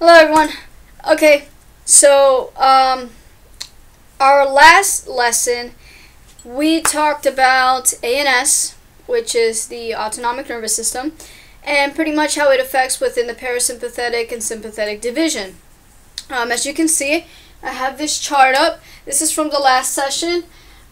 Hello everyone. Okay, so our last lesson we talked about ANS, which is the autonomic nervous system, and pretty much how it affects within the parasympathetic and sympathetic division. As you can see, I have this chart up. This is from the last session.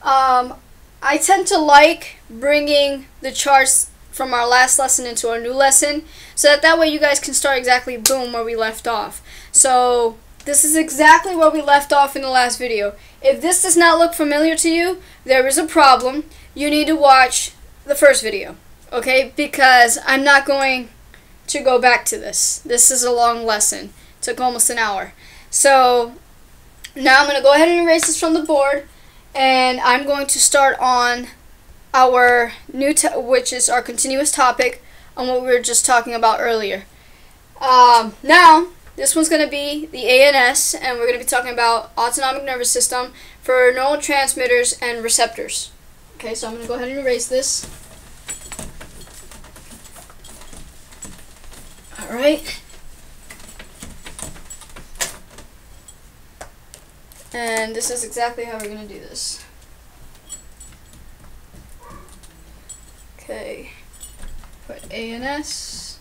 I tend to like bringing the charts from our last lesson into our new lesson, so that way you guys can start exactly boom where we left off. So this is exactly where we left off in the last video. If this does not look familiar to you, there is a problem. You need to watch the first video, okay? Because I'm not going to go back to this. This is a long lesson. It took almost an hour. So now I'm going to go ahead and erase this from the board, and I'm going to start on our new, which is our continuous topic on what we were just talking about earlier. Now, this one's going to be the ANS, and we're going to be talking about autonomic nervous system for neurotransmitters and receptors. Okay, so I'm going to go ahead and erase this. Alright. And this is exactly how we're going to do this. Okay, put ANS,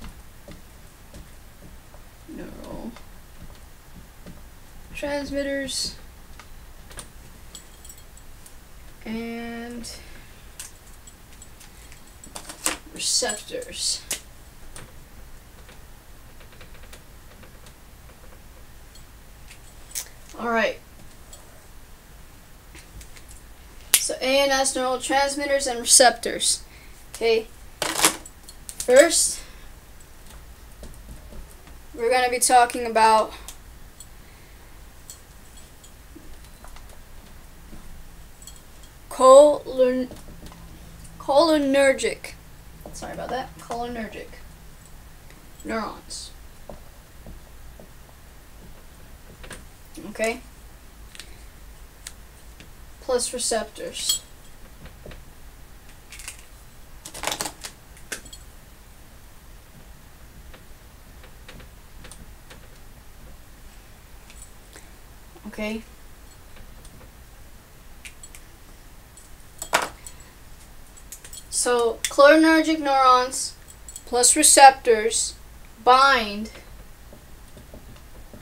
neurotransmitters, and receptors. Alright. So ANS, neurotransmitters and receptors. Okay, first, we're going to be talking about cholinergic. Sorry about that. Cholinergic neurons. Okay, plus receptors. Okay. So cholinergic neurons plus receptors bind,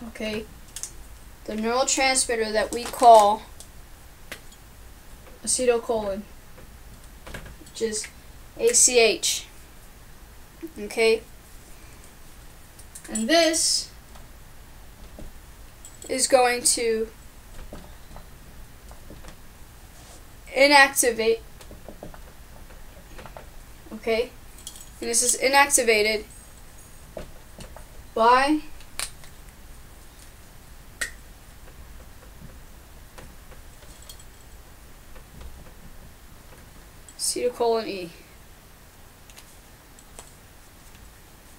okay, the neurotransmitter that we call acetylcholine, which is ACH. Okay. And this is going to inactivate, okay, and this is inactivated by acetylcholine E.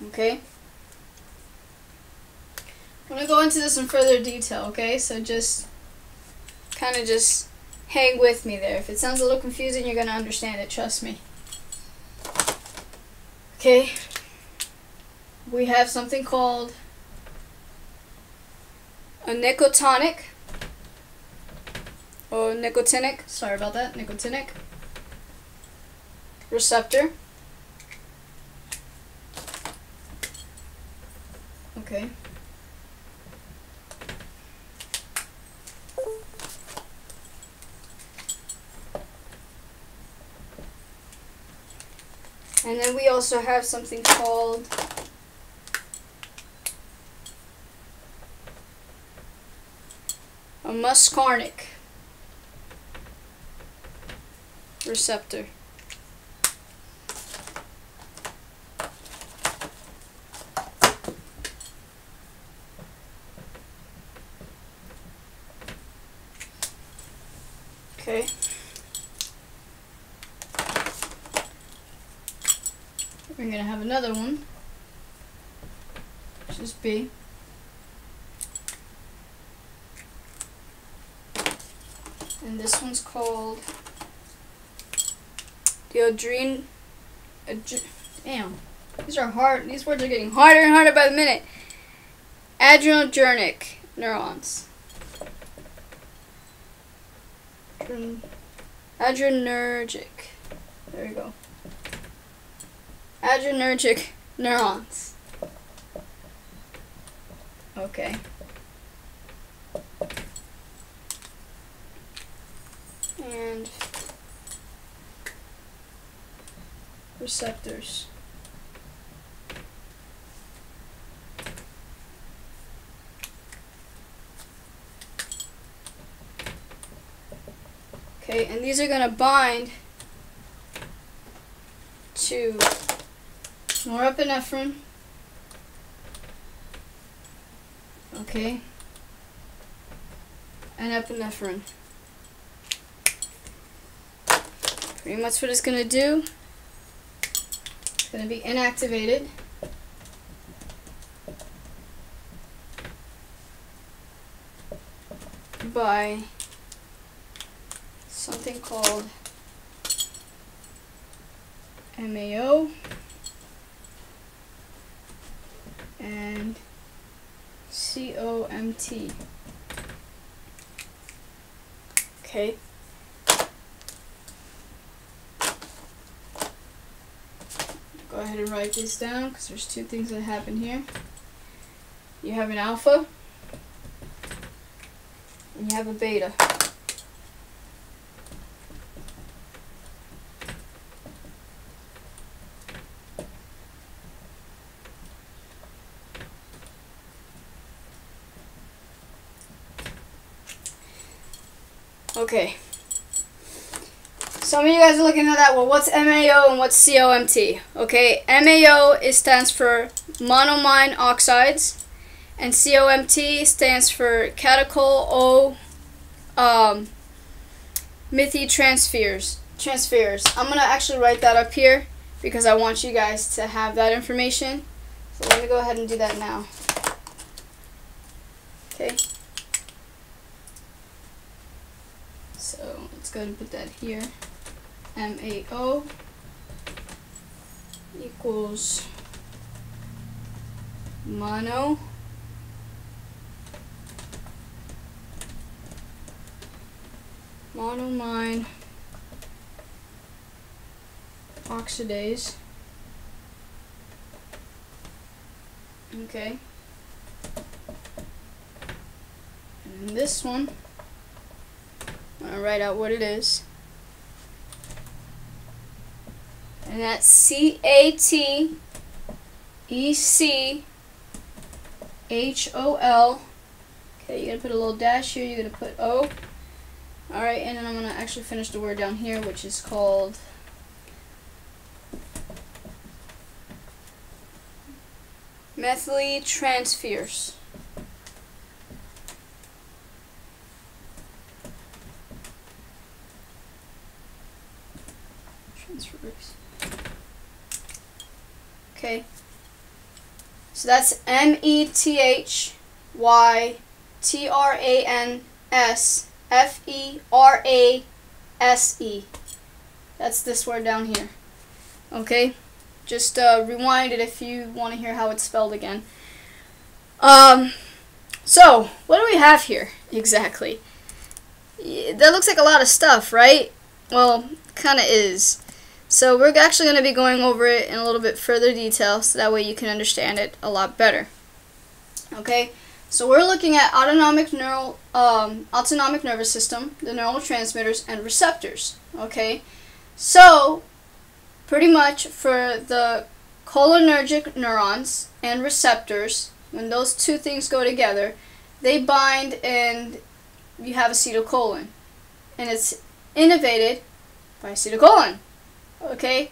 Okay, I'm going to go into this in further detail, okay? So just kind of just hang with me there. If it sounds a little confusing, you're going to understand it, trust me. Okay, we have something called a nicotinic, or nicotinic, sorry about that, nicotinic receptor. Okay. And then we also have something called a muscarinic receptor. Okay. We're going to have another one, which is B. And this one's called the damn, these are hard. These words are getting harder and harder by the minute. adrenergic neurons. Adrenergic. There we go. Adrenergic neurons. Okay. And receptors. Okay, and these are going to bind to norepinephrine. Okay. And epinephrine. Pretty much what it's going to do. It's going to be inactivated. By something called MAO and COMT. Okay. Go ahead and write this down because there's two things that happen here. You have an alpha and you have a beta. Okay. Some of you guys are looking at that. Well, what's MAO and what's COMT? Okay, MAO stands for monoamine oxides, and COMT stands for catechol O methytransferase. I'm gonna actually write that up here because I want you guys to have that information. So let me go ahead and do that now. Okay. So let's go ahead and put that here. MAO equals monoamine oxidase. Okay. And then this one, I'm going to write out what it is. And that's CATECHOL. Okay, you're going to put a little dash here, you're going to put O. Alright, and then I'm going to actually finish the word down here, which is called methytransferase. Okay, so that's methytransferase. That's this word down here. Okay, just rewind it if you want to hear how it's spelled again. So what do we have here exactly? That looks like a lot of stuff, right? Well, kind of is. So we're actually going to be going over it in a little bit further detail so that way you can understand it a lot better. Okay, so we're looking at autonomic nervous system, the neurotransmitters and receptors. Okay, so pretty much for the cholinergic neurons and receptors, when those two things go together, they bind and you have acetylcholine, and it's innervated by acetylcholine. Okay,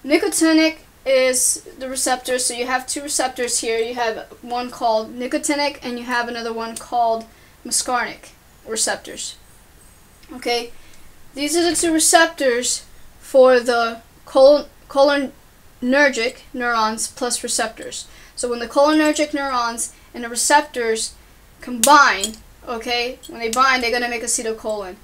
nicotinic is the receptor, so you have two receptors here. You have one called nicotinic and you have another one called muscarinic receptors. Okay, these are the two receptors for the cholinergic neurons plus receptors. So when the cholinergic neurons and the receptors combine, okay, when they bind, they're going to make acetylcholine.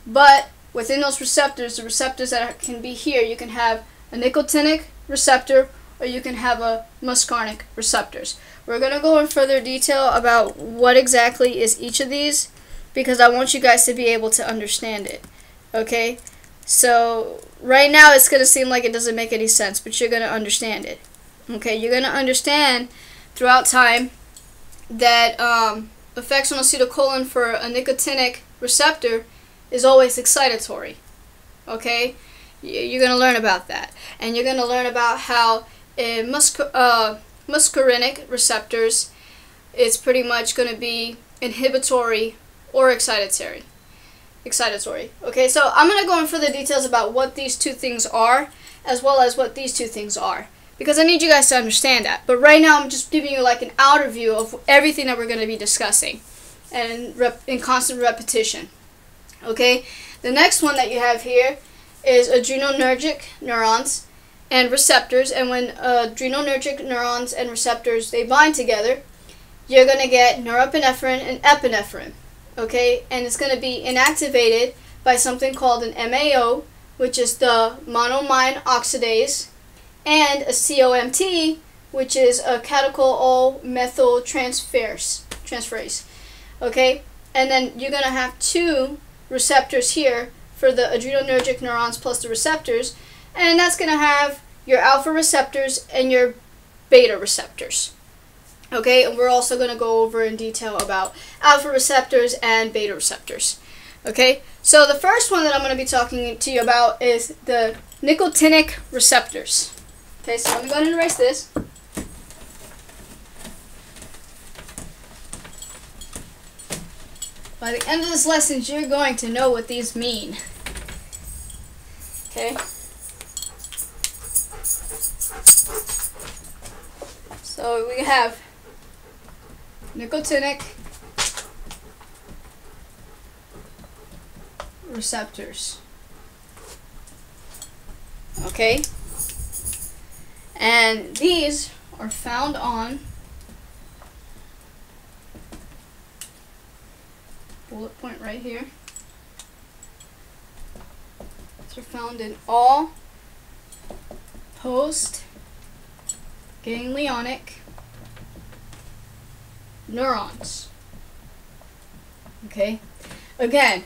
But within those receptors, the receptors that can be here, you can have a nicotinic receptor or you can have a muscarinic receptors. We're going to go in further detail about what exactly is each of these, because I want you guys to be able to understand it. Okay? So right now it's going to seem like it doesn't make any sense, but you're going to understand it. Okay? You're going to understand throughout time that effects on acetylcholine for a nicotinic receptor is always excitatory. Okay? You're going to learn about that. And you're going to learn about how in muscarinic receptors, it's pretty much going to be inhibitory or excitatory. Okay, so I'm going to go in further details about what these two things are, as well as what these two things are, because I need you guys to understand that. But right now I'm just giving you like an outer view of everything that we're going to be discussing, and in constant repetition. Okay, the next one that you have here is adrenergic neurons and receptors, and when adrenergic neurons and receptors, they bind together, you're going to get norepinephrine and epinephrine. Okay, and it's going to be inactivated by something called an MAO, which is the monoamine oxidase, and a COMT, which is a catechol methyltransferase. Okay, and then you're going to have two receptors here for the adrenergic neurons plus the receptors, and that's going to have your alpha receptors and your beta receptors. Okay, and we're also going to go over in detail about alpha receptors and beta receptors. Okay, so the first one that I'm going to be talking to you about is the nicotinic receptors. Okay, so let me go ahead and erase this. By the end of this lesson, you're going to know what these mean. Okay? So we have nicotinic receptors. Okay? And these are found on bullet point right here. These are found in all post-ganglionic neurons. Okay? Again,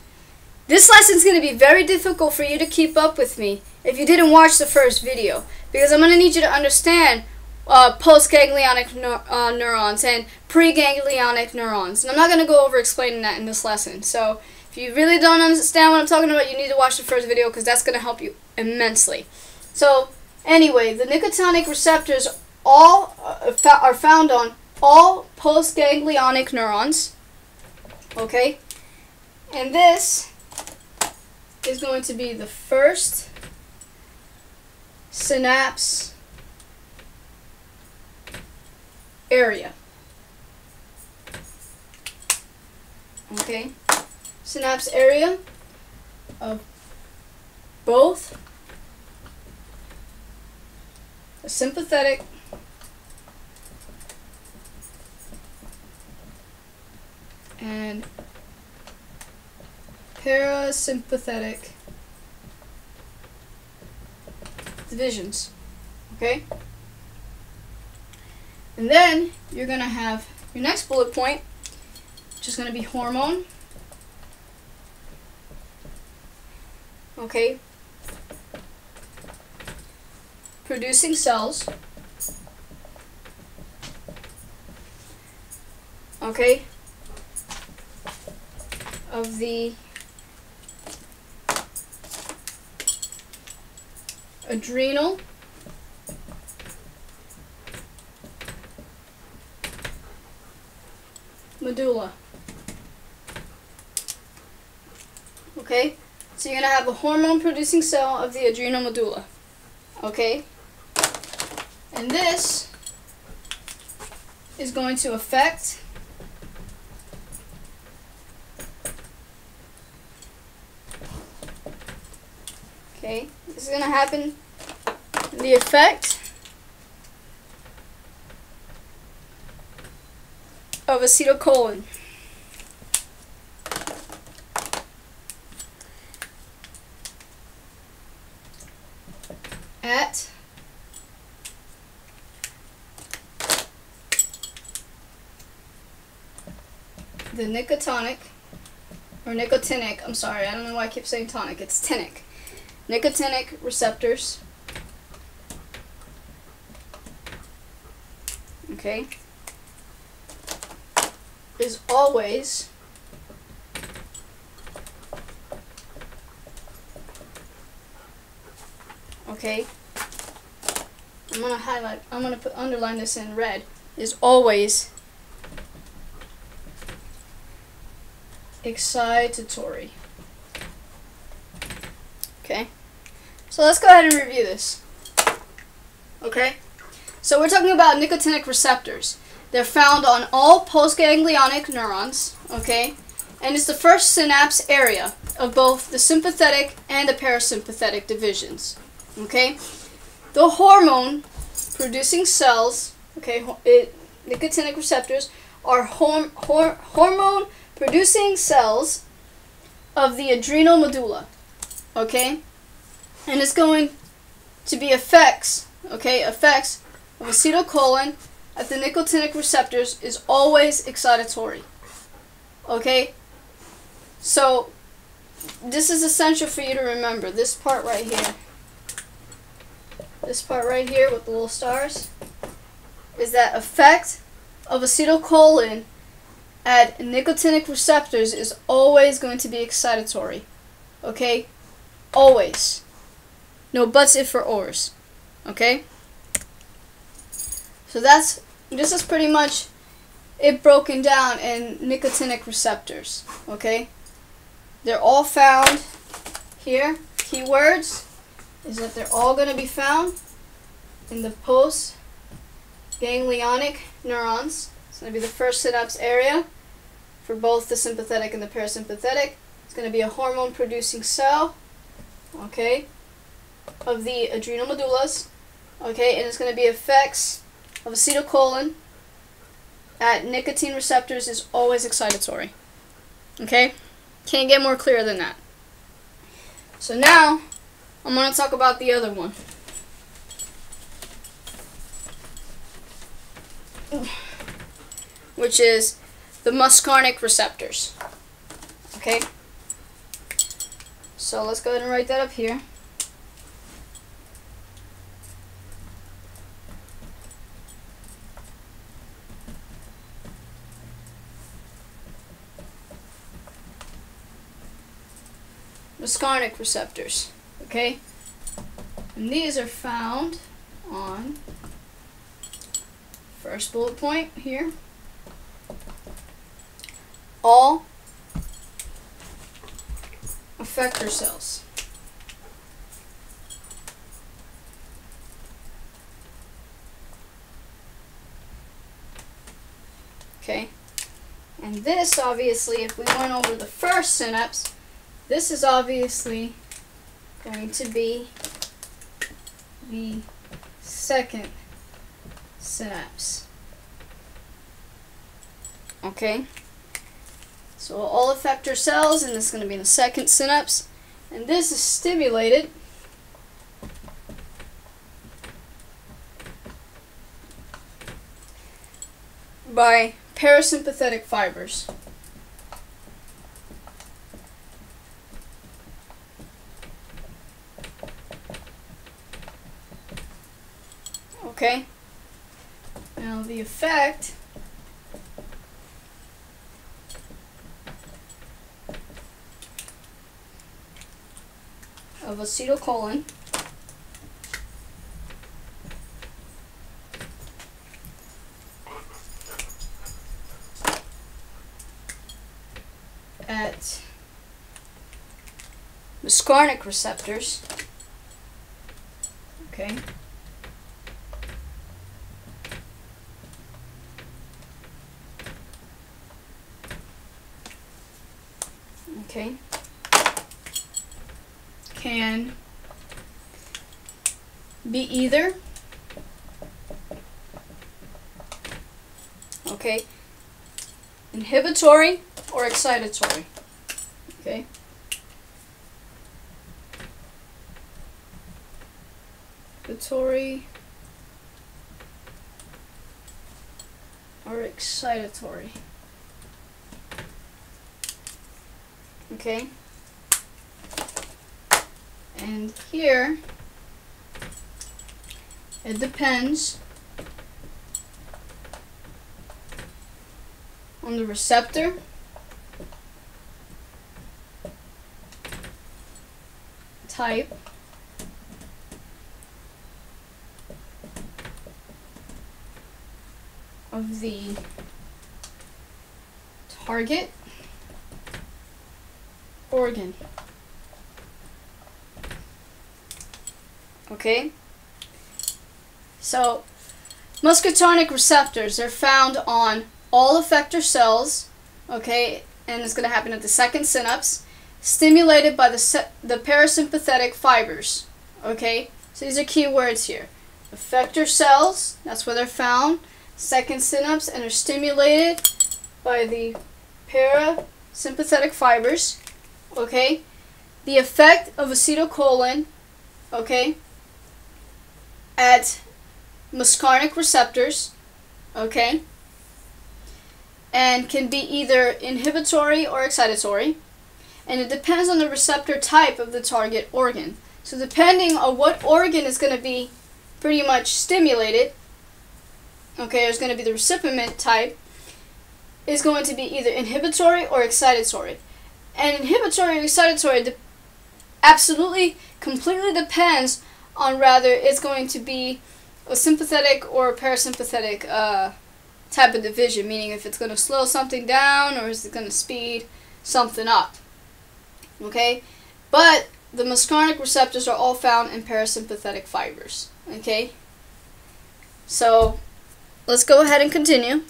this lesson is going to be very difficult for you to keep up with me if you didn't watch the first video, because I'm going to need you to understand post-ganglionic neurons and pre-ganglionic neurons. And I'm not going to go over explaining that in this lesson. So if you really don't understand what I'm talking about, you need to watch the first video, because that's going to help you immensely. So anyway, the nicotinic receptors all are found on all post-ganglionic neurons. Okay? And this is going to be the first synapse area. Okay? Synapse area of both a sympathetic and parasympathetic divisions. Okay? And then you're going to have your next bullet point, which is going to be hormone. Okay? Producing cells. Okay? Of the adrenal medulla. Okay? So you're going to have a hormone producing cell of the adrenal medulla. Okay? And this is going to affect okay, this is going to happen, the effect of acetylcholine. At the nicotinic, or nicotinic, I'm sorry, I don't know why I keep saying tonic, it's tinic. Nicotinic receptors, okay, is always okay, I'm going to underline this in red, is always excitatory. Okay, so let's go ahead and review this. Okay, so we're talking about nicotinic receptors. They're found on all postganglionic neurons, okay, and it's the first synapse area of both the sympathetic and the parasympathetic divisions. Okay, the hormone producing cells, okay, nicotinic receptors are hormone producing cells of the adrenal medulla, okay, and it's going to be effects of acetylcholine at the nicotinic receptors is always excitatory. Okay, so this is essential for you to remember. This part right here. This part right here with the little stars is that effect of acetylcholine at nicotinic receptors is always going to be excitatory. Okay? Always. No buts, if, or ors. Okay? So this is pretty much it broken down in nicotinic receptors. Okay? They're all found here. Keywords is that they're all going to be found in the postganglionic neurons. It's going to be the first synapse area for both the sympathetic and the parasympathetic. It's going to be a hormone producing cell, okay, of the adrenal medullas, okay, and it's going to be effects of acetylcholine at nicotine receptors is always excitatory. Okay? Can't get more clear than that. So now I'm going to talk about the other one. Which is the muscarinic receptors. Okay? So let's go ahead and write that up here. Muscarinic receptors. Okay? And these are found on first bullet point here. All effector cells. Okay? And this, obviously, if we went over the first synapse, this is obviously going to be the second synapse. Okay? So all effector cells, and this is going to be in the second synapse, and this is stimulated by parasympathetic fibers. Okay? Now the effect of acetylcholine at muscarinic receptors, okay, okay, can be either, okay, inhibitory or excitatory, okay. Inhibitory or excitatory. Okay? And here, it depends on the receptor type of the target organ. Okay? So, muscarinic receptors are found on all effector cells, okay, and it's going to happen at the second synapse, stimulated by the parasympathetic fibers, okay? So these are key words here. Effector cells, that's where they're found, second synapse, and are stimulated by the parasympathetic fibers, okay? The effect of acetylcholine, okay, at muscarinic receptors, okay, and can be either inhibitory or excitatory, and it depends on the receptor type of the target organ. So depending on what organ is going to be pretty much stimulated, okay, there's going to be the recipient type, is going to be either inhibitory or excitatory. And inhibitory or excitatory absolutely, completely depends on whether it's going to be a sympathetic or a parasympathetic type of division, meaning if it's going to slow something down or is it going to speed something up. Okay? But the muscarinic receptors are all found in parasympathetic fibers. Okay? So, let's go ahead and continue.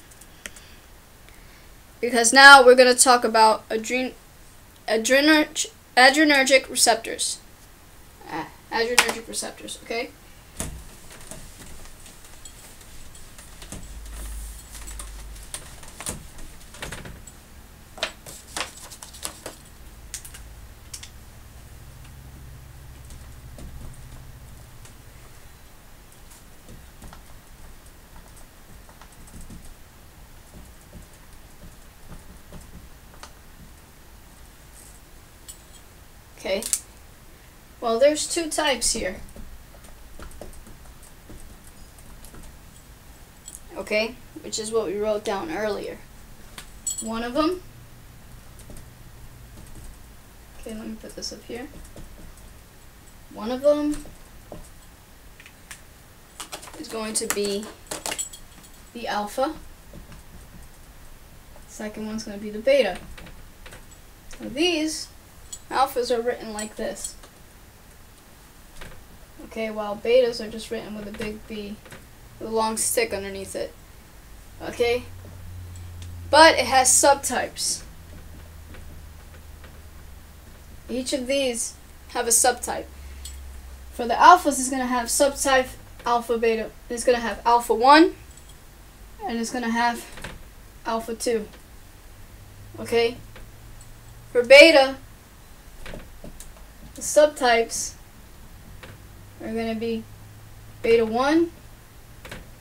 Because now we're going to talk about adrenergic receptors. Adrenergic receptors, okay? Okay. Well, there's two types here. Okay, which is what we wrote down earlier. One of them, okay, let me put this up here. One of them is going to be the alpha. Second one's going to be the beta. Now these alphas are written like this. Okay, while betas are just written with a big B with a long stick underneath it. Okay? But it has subtypes. Each of these have a subtype. For the alphas, it's going to have subtype alpha beta. It's going to have alpha 1 and it's going to have alpha 2. Okay? For beta, the subtypes are going to be beta 1,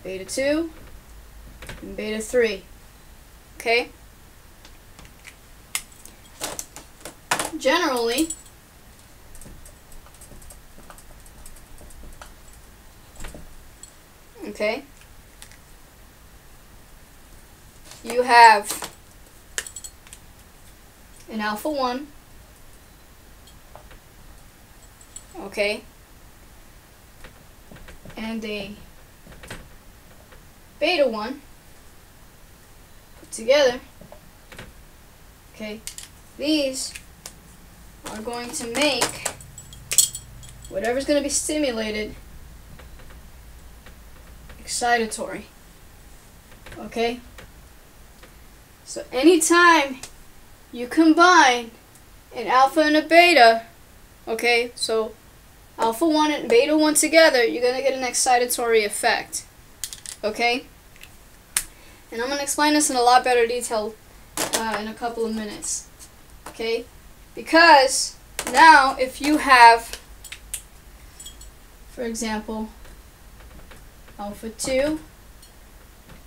beta 2, and beta 3. Okay? Generally, okay, you have an alpha 1, okay, and a beta 1 put together. Okay, these are going to make whatever's going to be stimulated excitatory. Okay, so anytime you combine an alpha and a beta, okay, so alpha 1 and beta 1 together, you're going to get an excitatory effect. Okay? And I'm going to explain this in a lot better detail in a couple of minutes. Okay? Because now if you have, for example, alpha 2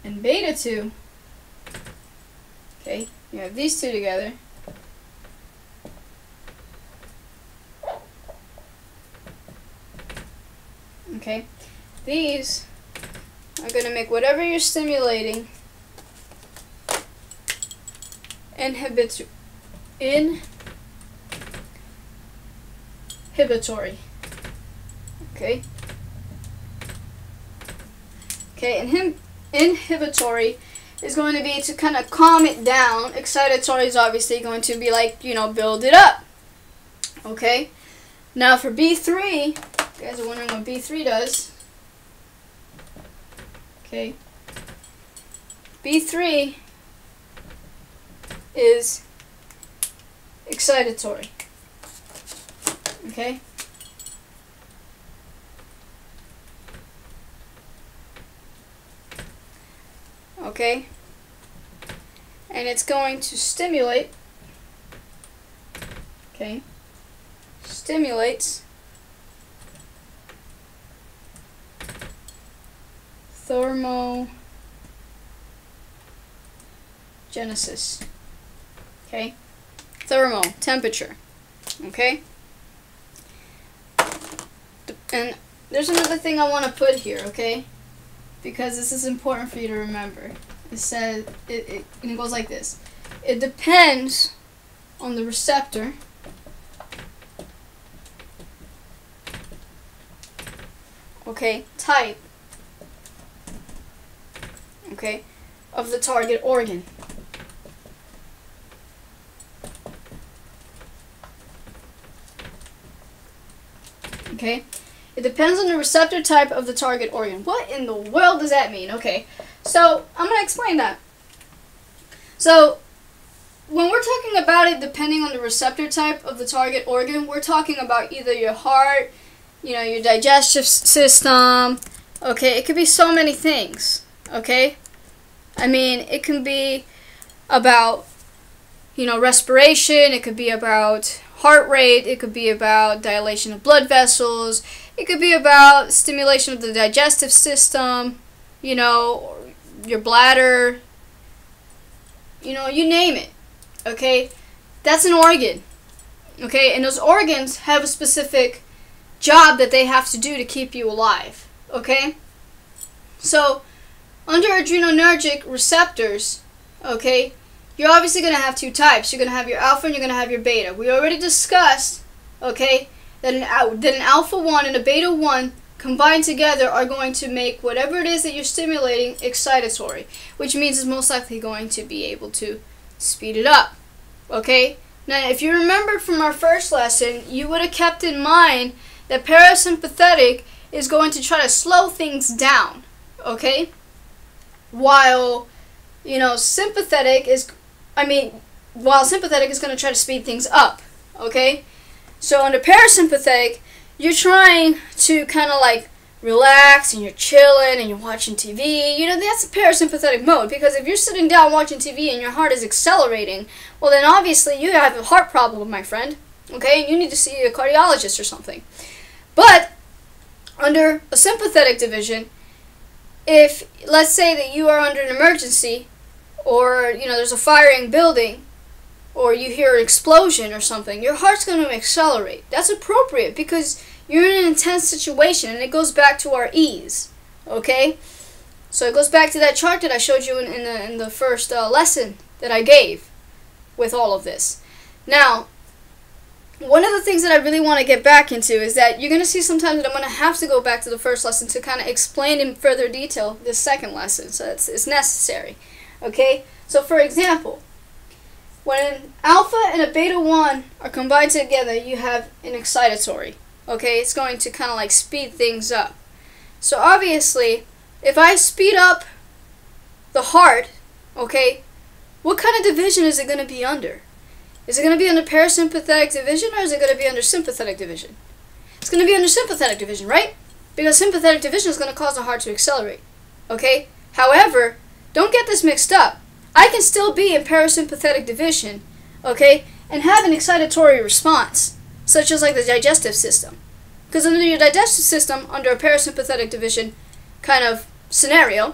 and beta 2, okay, you have these two together, Okay? These are going to make whatever you're stimulating inhibitory. Okay? Okay, inhibitory is going to be to kind of calm it down. Excitatory is obviously going to be like, build it up. Okay? Now for B3, you guys are wondering what B3 does. Okay? B3 is excitatory. Okay? Okay? And it's going to stimulate, okay? Stimulates thermogenesis. Okay? Thermo, temperature. Okay? And there's another thing I want to put here, okay? Because this is important for you to remember. It says, and it goes like this. It depends on the receptor type, of the target organ. Okay? It depends on the receptor type of the target organ. What in the world does that mean? Okay, so I'm going to explain that. So, when we're talking about it depending on the receptor type of the target organ, we're talking about either your heart, your digestive system, okay? It could be so many things, okay? I mean, it can be about, respiration, it could be about heart rate, it could be about dilation of blood vessels, it could be about stimulation of the digestive system, your bladder, you name it, okay? That's an organ, okay? And those organs have a specific job that they have to do to keep you alive, okay? So, under adrenergic receptors, okay, you're obviously going to have two types. You're going to have your alpha and you're going to have your beta. We already discussed, okay, that an alpha 1 and a beta 1 combined together are going to make whatever it is that you're stimulating excitatory, which means it's most likely going to be able to speed it up, okay? Now, if you remember from our first lesson, you would have kept in mind that parasympathetic is going to try to slow things down, okay? While, sympathetic is going to try to speed things up, okay? So under parasympathetic, you're trying to kind of like relax and you're chilling and you're watching TV. That's the parasympathetic mode, because if you're sitting down watching TV and your heart is accelerating, well then obviously you have a heart problem, my friend, okay? And you need to see a cardiologist or something. But under a sympathetic division, if let's say that you are under an emergency, or there's a fire in a building, or you hear an explosion or something, your heart's going to accelerate. That's appropriate because you're in an intense situation, and it goes back to our ease, okay? So it goes back to that chart that I showed you in the first lesson that I gave with all of this. Now, one of the things that I really want to get back into is that you're going to see sometimes that I'm going to have to go back to the first lesson to kind of explain in further detail this second lesson. So it's necessary. Okay? So for example, when an alpha and a beta 1 are combined together, you have an excitatory. Okay? It's going to kind of like speed things up. So obviously, if I speed up the heart, okay, what kind of division is it going to be under? Is it going to be under parasympathetic division, or is it going to be under sympathetic division? It's going to be under sympathetic division, right? Because sympathetic division is going to cause the heart to accelerate. Okay? However, don't get this mixed up. I can still be in parasympathetic division, okay, and have an excitatory response, such as like the digestive system. Because under your digestive system, under a parasympathetic division kind of scenario,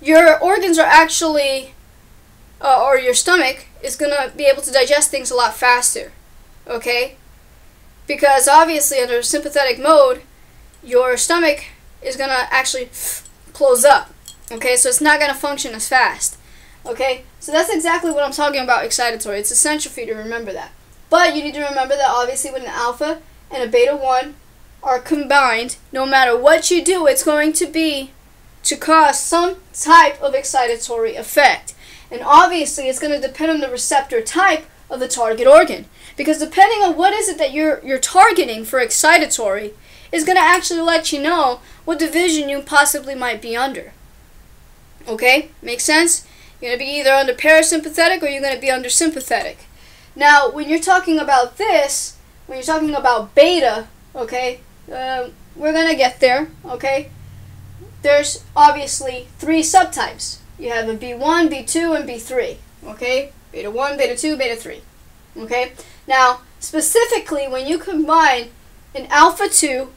your organs are actually, or your stomach is going to be able to digest things a lot faster, okay? Because obviously under sympathetic mode, your stomach is going to actually close up. Okay, so it's not going to function as fast. Okay, so that's exactly what I'm talking about excitatory. It's essential for you to remember that. But you need to remember that obviously when an alpha and a beta 1 are combined, no matter what you do, it's going to be to cause some type of excitatory effect. And obviously it's going to depend on the receptor type of the target organ. Because depending on what is it that you're targeting for excitatory is going to actually let you know what division you possibly might be under. Okay? Makes sense? You're going to be either under parasympathetic or you're going to be under sympathetic. Now, when you're talking about this, when you're talking about beta, okay, we're going to get there, okay? There's obviously 3 subtypes. You have a B1, B2, and B3, okay? Beta 1, beta 2, beta 3, okay? Now, specifically, when you combine an alpha 2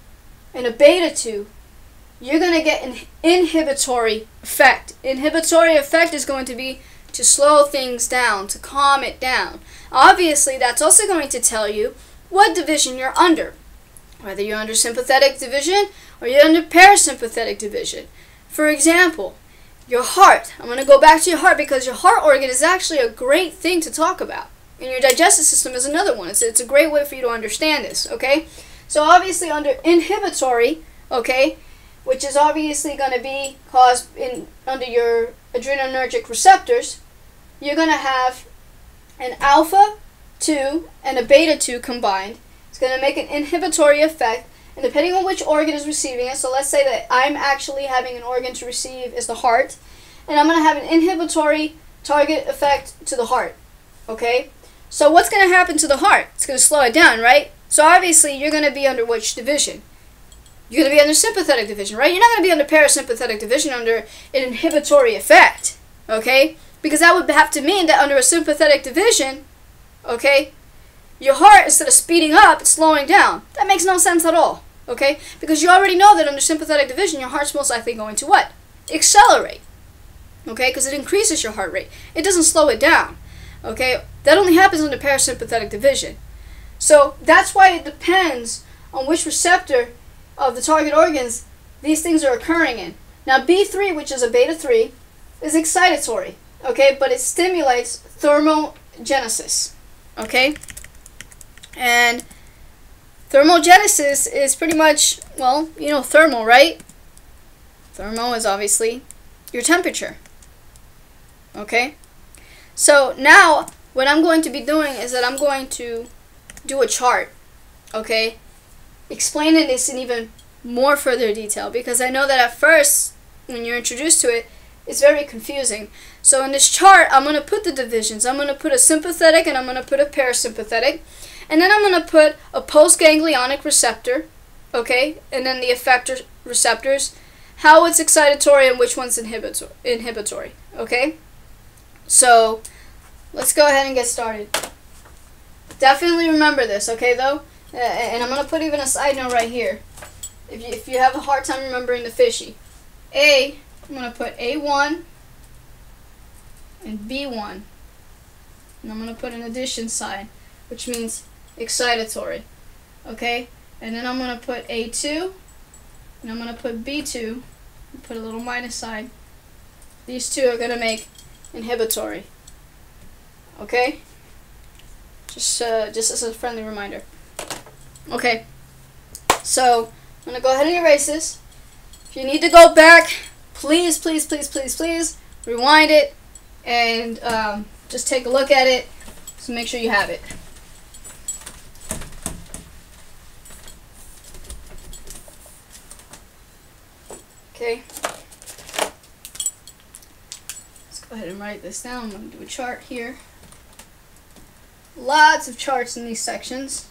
and a beta 2, you're going to get an inhibitory effect. Inhibitory effect is going to be to slow things down, to calm it down. Obviously, that's also going to tell you what division you're under, whether you're under sympathetic division or you're under parasympathetic division. For example, your heart. I'm going to go back to your heart because your heart organ is actually a great thing to talk about. And your digestive system is another one. It's a great way for you to understand this, okay? So obviously under inhibitory, okay, which is obviously going to be caused under your adrenergic receptors, you're going to have an alpha 2 and a beta 2 combined. It's going to make an inhibitory effect, and depending on which organ is receiving it, so let's say that I'm actually having an organ to receive is the heart, and I'm going to have an inhibitory target effect to the heart, okay? So what's going to happen to the heart? It's going to slow it down, right? So obviously you're going to be under which division? You're going to be under sympathetic division, right? You're not going to be under parasympathetic division under an inhibitory effect, okay? Because that would have to mean that under a sympathetic division, okay, your heart, instead of speeding up, it's slowing down. That makes no sense at all, okay? Because you already know that under sympathetic division, your heart's most likely going to what? Accelerate, okay? Because it increases your heart rate. It doesn't slow it down, okay? That only happens under parasympathetic division. So that's why it depends on which receptor of the target organs these things are occurring in. Now B3, which is a beta 3, is excitatory, okay? But it stimulates thermogenesis, okay? And thermogenesis is pretty much, well, you know thermal, right? Thermo is obviously your temperature, okay? So now what I'm going to be doing is that I'm going to do a chart, okay, explaining this in even more further detail, because I know that at first when you're introduced to it, it's very confusing. So in this chart, I'm going to put the divisions. I'm going to put a sympathetic and I'm going to put a parasympathetic, and then I'm going to put a postganglionic receptor, okay, and then the effector receptors, how it's excitatory and which one's inhibitory, okay? So let's go ahead and get started. Definitely remember this, okay, though? And I'm going to put even a side note right here. If you have a hard time remembering the fishy. I'm going to put A1 and B1. And I'm going to put an addition sign, which means excitatory, okay? And then I'm going to put A2, and I'm going to put B2, and put a little minus sign. These two are going to make inhibitory, okay? Just as a friendly reminder. Okay, so I'm going to go ahead and erase this. If you need to go back, please, please, please, please, please, rewind it and just take a look at it, so make sure you have it. Okay, let's go ahead and write this down. I'm going to do a chart here. Lots of charts in these sections.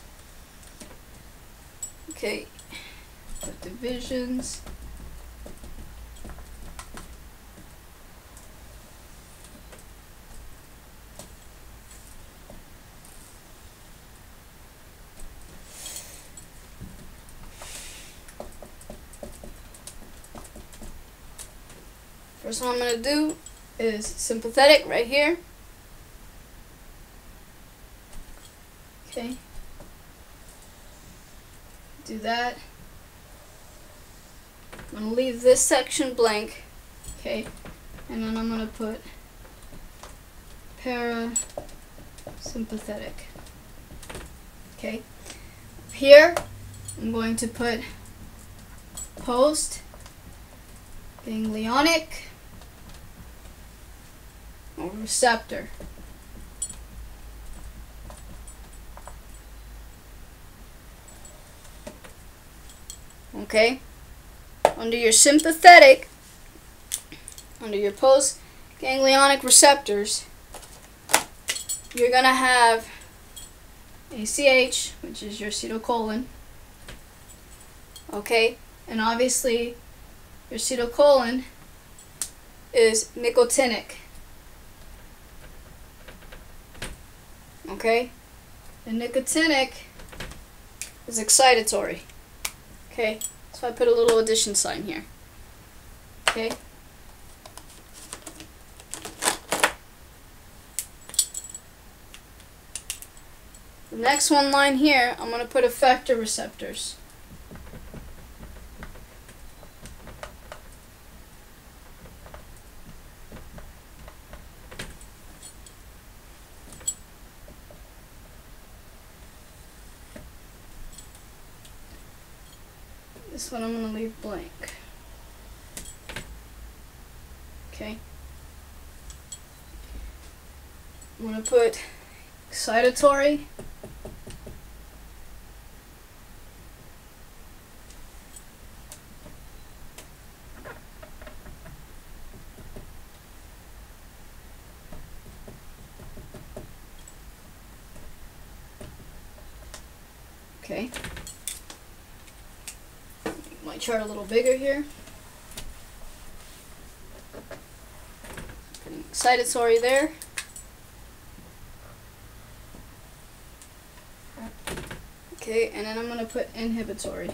Okay, put divisions. First one I'm going to do is sympathetic right here. Okay. Do that. I'm going to leave this section blank, okay, and then I'm going to put parasympathetic, okay. Here, I'm going to put post-ganglionic receptor. Okay, under your sympathetic, under your post-ganglionic receptors, you're going to have ACH, which is your acetylcholine, okay, and obviously your acetylcholine is nicotinic, okay, and nicotinic is excitatory, okay, so I put a little addition sign here, okay. The next one line here, I'm going to put effector receptors. This one I'm going to leave blank. Okay. I'm going to put excitatory. Okay. Make my chart a little bigger here. Putting excitatory there. Okay, and then I'm going to put inhibitory.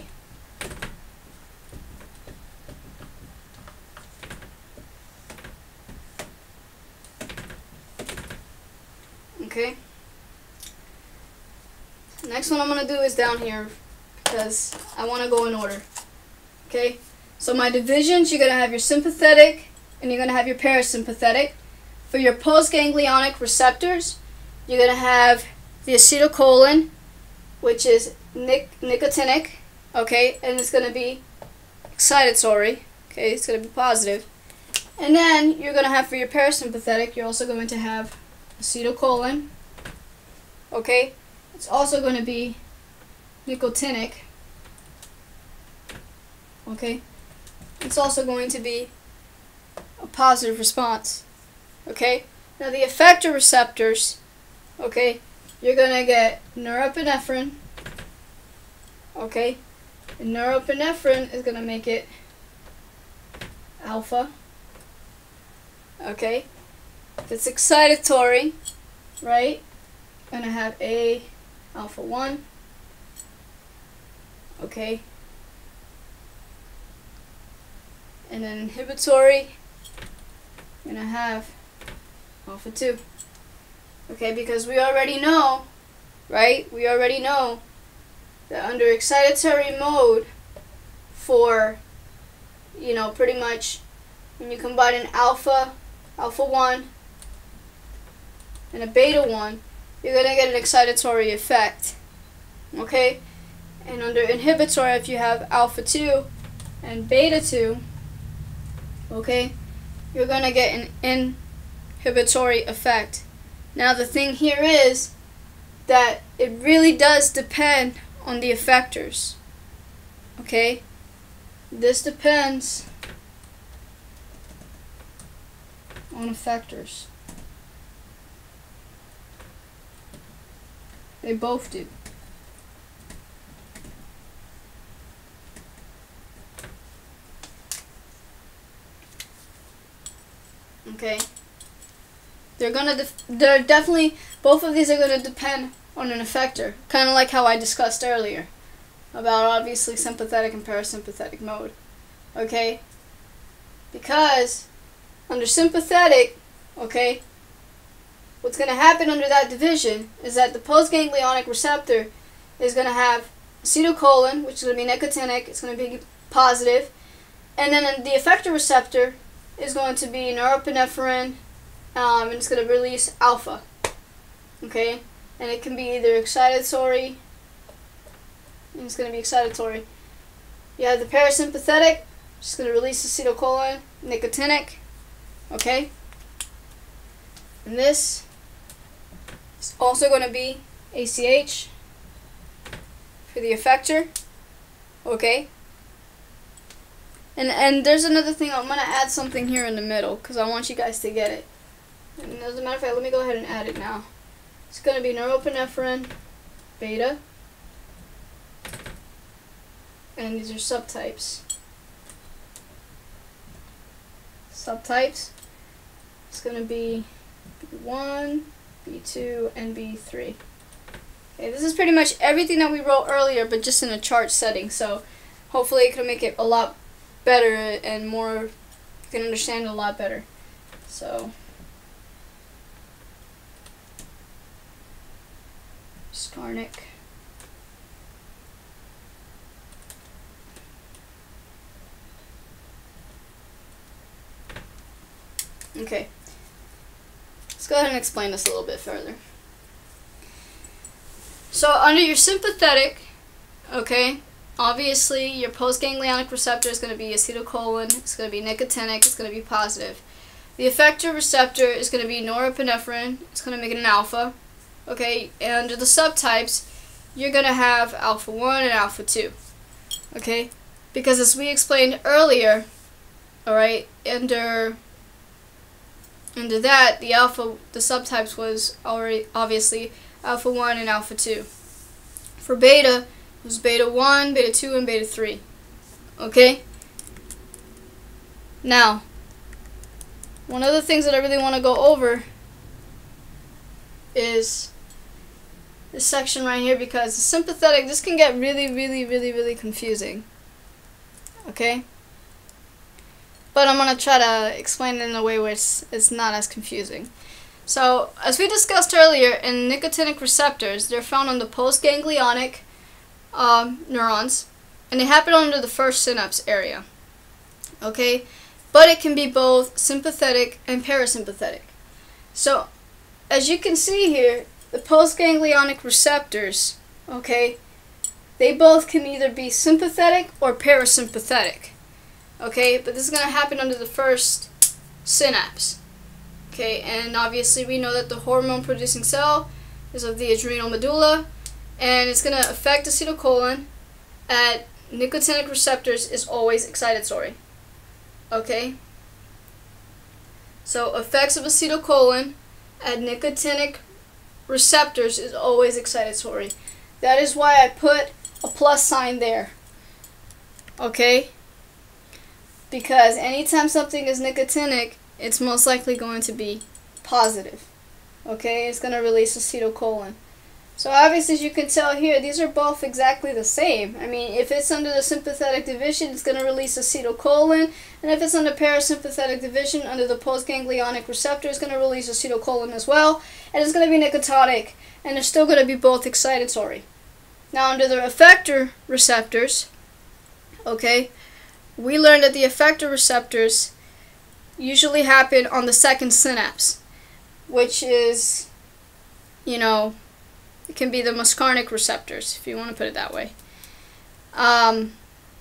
Okay. Next one I'm going to do is down here because I want to go in order. Okay, so my divisions, you're going to have your sympathetic and you're going to have your parasympathetic. For your postganglionic receptors, you're going to have the acetylcholine, which is nicotinic, okay, and it's going to be excitatory, okay, it's going to be positive. And then you're going to have for your parasympathetic, you're also going to have acetylcholine, okay, it's also going to be nicotinic, okay, it's also going to be a positive response, okay. Now the effector receptors, okay, you're going to get norepinephrine, okay, and norepinephrine is going to make it alpha, okay. If it's excitatory, right, going to have A alpha 1, okay, and then inhibitory, going to have alpha 2, okay, because we already know, right, we already know that under excitatory mode for, you know, pretty much when you combine an alpha 1 and a beta 1, you're going to get an excitatory effect, okay, and under inhibitory, if you have alpha 2 and beta 2, okay, you're going to get an inhibitory effect. Now the thing here is that it really does depend on the effectors, okay, this depends on effectors. They both do. Okay. They're definitely, both of these are gonna depend on an effector, kind of like how I discussed earlier about obviously sympathetic and parasympathetic mode. Okay? Because under sympathetic, okay, what's going to happen under that division is that the postganglionic receptor is going to have acetylcholine, which is going to be nicotinic, it's going to be positive, And then the effector receptor is going to be norepinephrine, and it's going to release alpha. Okay? And it can be either excitatory, and it's going to be excitatory. You have the parasympathetic, which is going to release acetylcholine, nicotinic. Okay? And this is also going to be ACH for the effector. Okay? And there's another thing, I'm going to add something here in the middle because I want you guys to get it. And as a matter of fact, let me go ahead and add it now. It's going to be norepinephrine, beta, and these are subtypes. Subtypes, it's going to be B1, B2, and B3. Okay, this is pretty much everything that we wrote earlier, but just in a chart setting, so hopefully it can make it a lot better and more, you can understand it a lot better. So, Skarnic. Okay, let's go ahead and explain this a little bit further. So under your sympathetic, okay, obviously your postganglionic receptor is going to be acetylcholine, it's going to be nicotinic, it's going to be positive. The effector receptor is going to be norepinephrine, it's going to make it an alpha. Okay, and under the subtypes, you're going to have alpha 1 and alpha 2. Okay, because as we explained earlier, alright, under that, the subtypes was already obviously alpha 1 and alpha 2. For beta, it was beta 1, beta 2, and beta 3. Okay? Now, one of the things that I really want to go over is this section right here, because the sympathetic, this can get really confusing. Okay? But I'm going to try to explain it in a way where it's not as confusing. So, as we discussed earlier, in nicotinic receptors, they're found on the postganglionic neurons, and they happen under the first synapse area. Okay? But it can be both sympathetic and parasympathetic. So, as you can see here, the postganglionic receptors, okay, they both can either be sympathetic or parasympathetic. Okay, but this is going to happen under the first synapse. Okay, and obviously we know that the hormone producing cell is of the adrenal medulla, and it's going to affect acetylcholine at nicotinic receptors is always excitatory. Okay, so effects of acetylcholine at nicotinic receptors is always excitatory. That is why I put a plus sign there. Okay? Because anytime something is nicotinic, it's most likely going to be positive. Okay? It's going to release acetylcholine. So obviously, as you can tell here, these are both exactly the same. I mean, if it's under the sympathetic division, it's going to release acetylcholine. And if it's under parasympathetic division, under the postganglionic receptor, it's going to release acetylcholine as well. And it's going to be nicotinic. And they're still going to be both excitatory. Now, under the effector receptors, okay, we learned that the effector receptors usually happen on the second synapse, which is, you know, it can be the muscarinic receptors, if you want to put it that way.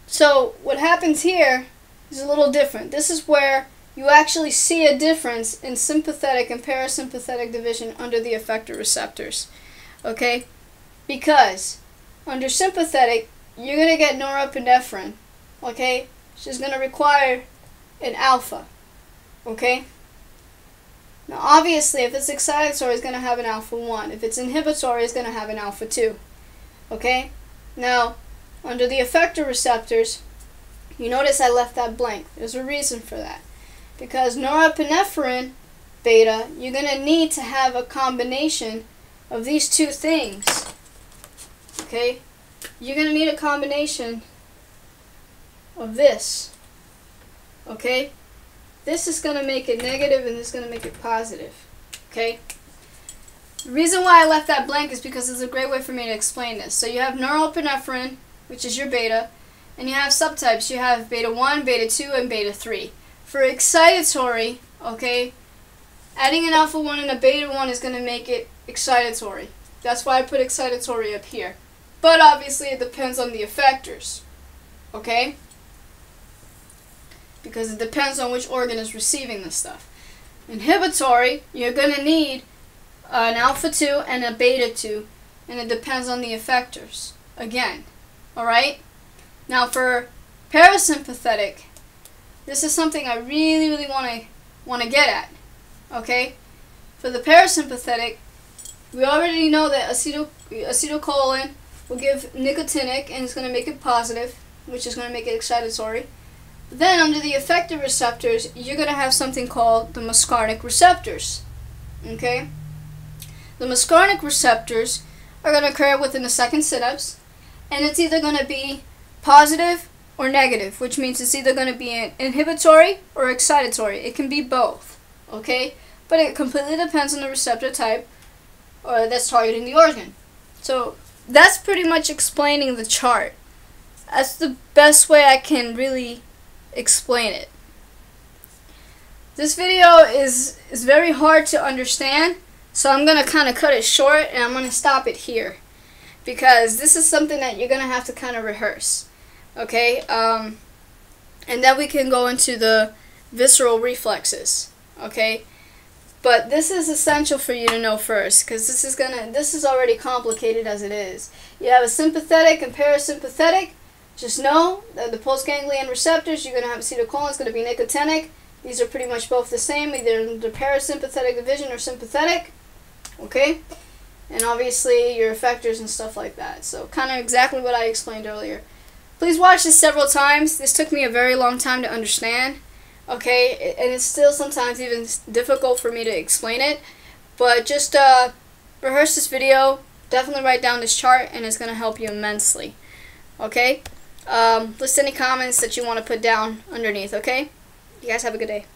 So what happens here is a little different. This is where you actually see a difference in sympathetic and parasympathetic division under the effector receptors. Okay? Because under sympathetic, you're going to get norepinephrine, okay, which is going to require an alpha. Okay? Now obviously, if it's excitatory, it's going to have an alpha 1. If it's inhibitory, it's going to have an alpha 2. Okay? Now, under the effector receptors, you notice I left that blank. There's a reason for that. Because norepinephrine beta, you're going to need to have a combination of these two things. Okay? You're going to need a combination of this. Okay? This is going to make it negative and this is going to make it positive. Okay? The reason why I left that blank is because it's a great way for me to explain this. So you have norepinephrine, which is your beta, and you have subtypes. You have beta 1, beta 2, and beta 3. For excitatory, okay, adding an alpha 1 and a beta 1 is going to make it excitatory. That's why I put excitatory up here. But obviously it depends on the effectors, okay? Because it depends on which organ is receiving this stuff. Inhibitory, you're going to need an alpha 2 and a beta 2, and it depends on the effectors, again, alright? Now for parasympathetic, this is something I really want to get at, okay? For the parasympathetic, we already know that acetylcholine will give nicotinic, and it's going to make it positive, which is going to make it excitatory. Then under the effector receptors, you're going to have something called the muscarinic receptors, okay? The muscarinic receptors are going to occur within the second synapse, and it's either going to be positive or negative, which means it's either going to be inhibitory or excitatory. It can be both, okay? But it completely depends on the receptor type that's targeting the organ. So that's pretty much explaining the chart. That's the best way I can really explain it. This video is very hard to understand, so I'm going to kind of cut it short, and I'm going to stop it here, because this is something that you're going to have to kind of rehearse, okay? And then we can go into the visceral reflexes, okay? But this is essential for you to know first, because this is already complicated as it is. You have a sympathetic and parasympathetic. Just know that the postganglion receptors, you're going to have acetylcholine, it's going to be nicotinic. These are pretty much both the same, either in the parasympathetic division or sympathetic. Okay? And obviously your effectors and stuff like that. So kind of exactly what I explained earlier. Please watch this several times. This took me a very long time to understand. Okay? And it's still sometimes even difficult for me to explain it. But just rehearse this video. Definitely write down this chart, and it's going to help you immensely. Okay? List any comments that you want to put down underneath, okay? You guys have a good day.